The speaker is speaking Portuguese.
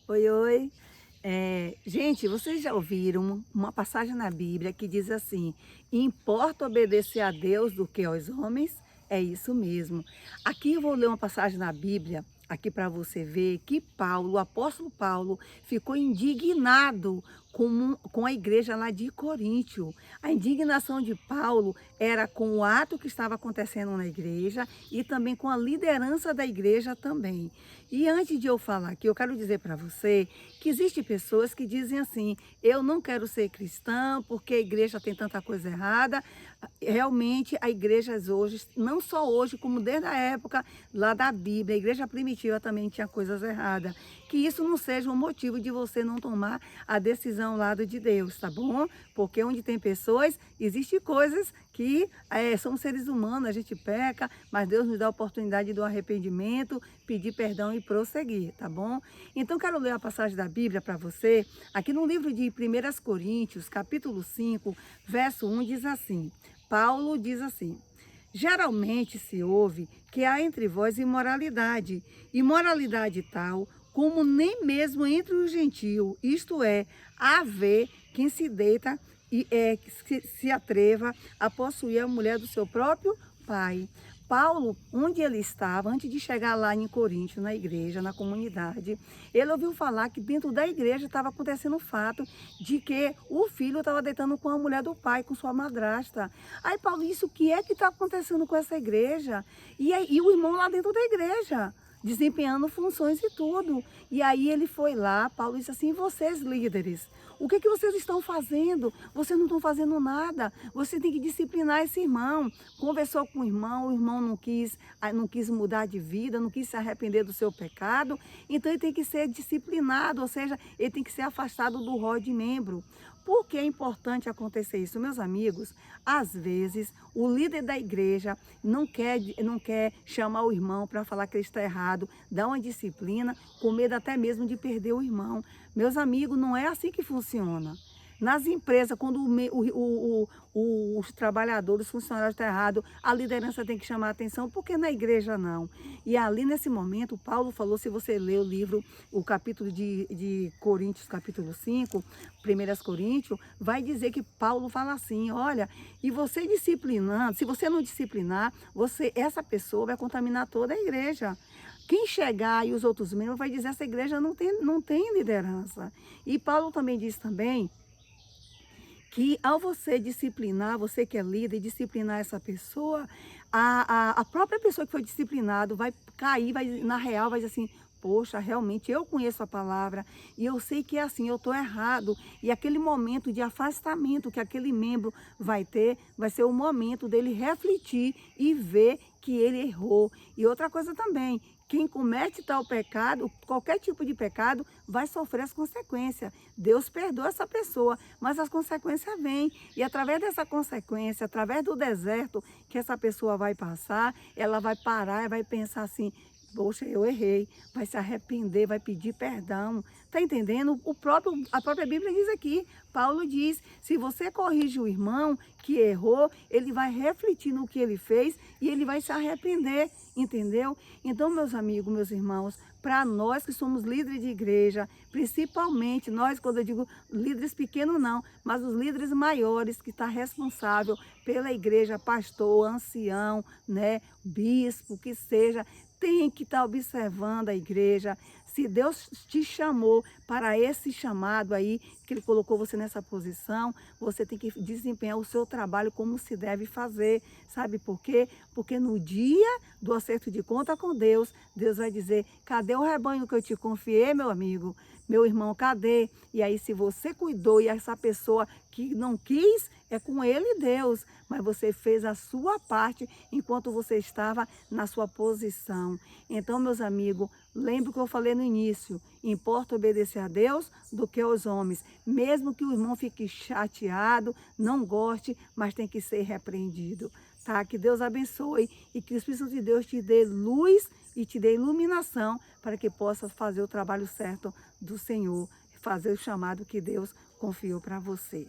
Oi, oi. Gente, vocês já ouviram uma passagem na Bíblia que diz assim: importa obedecer a Deus do que aos homens? É isso mesmo. Aqui eu vou ler uma passagem na Bíblia, aqui para você ver que Paulo, o apóstolo Paulo, ficou indignado com a igreja lá de Coríntio. A indignação de Paulo era com o ato que estava acontecendo na igreja e também com a liderança da igreja também. E antes de eu falar aqui, eu quero dizer para você que existem pessoas que dizem assim: eu não quero ser cristã porque a igreja tem tanta coisa errada. Realmente, a igreja hoje, não só hoje, como desde a época lá da Bíblia, a igreja primitiva também tinha coisas erradas. Que isso não seja um motivo de você não tomar a decisão ao lado de Deus, tá bom? Porque onde tem pessoas, existem coisas que somos seres humanos, a gente peca, mas Deus nos dá a oportunidade do arrependimento, pedir perdão e prosseguir, tá bom? Então, quero ler a passagem da Bíblia para você, aqui no livro de 1 Coríntios, capítulo 5, verso 1, diz assim, Paulo diz assim: geralmente se ouve que há entre vós imoralidade, imoralidade tal como nem mesmo entre os gentios, isto é, haver quem se deita e se atreva a possuir a mulher do seu próprio pai. Paulo, onde ele estava, antes de chegar lá em Coríntio, na igreja, na comunidade, ele ouviu falar que dentro da igreja estava acontecendo o fato de que o filho estava deitando com a mulher do pai, com sua madrasta. Aí Paulo, isso o que é que está acontecendo com essa igreja? E o irmão lá dentro da igreja, desempenhando funções e tudo. E aí ele foi lá, Paulo disse assim: vocês líderes, o que que vocês estão fazendo? Vocês não estão fazendo nada. Você tem que disciplinar esse irmão. Conversou com o irmão não quis mudar de vida, não quis se arrepender do seu pecado. Então ele tem que ser disciplinado, ou seja, ele tem que ser afastado do rol de membro. Por que é importante acontecer isso, meus amigos? Às vezes, o líder da igreja não quer chamar o irmão para falar que ele está errado, dar uma disciplina, com medo até mesmo de perder o irmão. Meus amigos, não é assim que funciona. Nas empresas, quando os trabalhadores, os funcionários estão errados, a liderança tem que chamar a atenção, porque na igreja não. E ali, nesse momento, Paulo falou, se você ler o livro, o capítulo de Coríntios, capítulo 5, 1 Coríntios, vai dizer que Paulo fala assim: olha, e você disciplinando, se você não disciplinar, essa pessoa vai contaminar toda a igreja. Quem chegar e os outros membros vai dizer: essa igreja não tem liderança. E Paulo também diz também que ao você disciplinar, você que é líder, disciplinar essa pessoa, a própria pessoa que foi disciplinado vai cair, na real, vai dizer assim: poxa, realmente eu conheço a palavra e eu sei que é assim, eu estou errado. E aquele momento de afastamento que aquele membro vai ter, vai ser o momento dele refletir e ver que ele errou. E outra coisa também, quem comete tal pecado, qualquer tipo de pecado, vai sofrer as consequências. Deus perdoa essa pessoa, mas as consequências vêm. E através dessa consequência, através do deserto que essa pessoa vai passar, ela vai parar e vai pensar assim: poxa, eu errei, vai se arrepender, vai pedir perdão. Está entendendo? A própria Bíblia diz aqui, Paulo diz: se você corrige o irmão que errou, ele vai refletir no que ele fez e ele vai se arrepender, entendeu? Então, meus amigos, meus irmãos, para nós que somos líderes de igreja, principalmente nós, quando eu digo líderes pequenos não, mas os líderes maiores que estão responsáveis pela igreja, pastor, ancião, né, bispo, que seja, tem que estar observando a igreja. Se Deus te chamou para esse chamado aí, que Ele colocou você nessa posição, você tem que desempenhar o seu trabalho como se deve fazer. Sabe por quê? Porque no dia do acerto de conta com Deus, Deus vai dizer: cadê o rebanho que eu te confiei, meu amigo? Meu irmão, cadê? E aí, se você cuidou e essa pessoa que não quis, é com ele e Deus. Mas você fez a sua parte enquanto você estava na sua posição. Então, meus amigos, lembre o que eu falei no início: importa obedecer a Deus do que aos homens. Mesmo que o irmão fique chateado, não goste, mas tem que ser repreendido. Tá? Que Deus abençoe e que o Espírito de Deus te dê luz e te dê iluminação para que possa fazer o trabalho certo do Senhor, fazer o chamado que Deus confiou para você.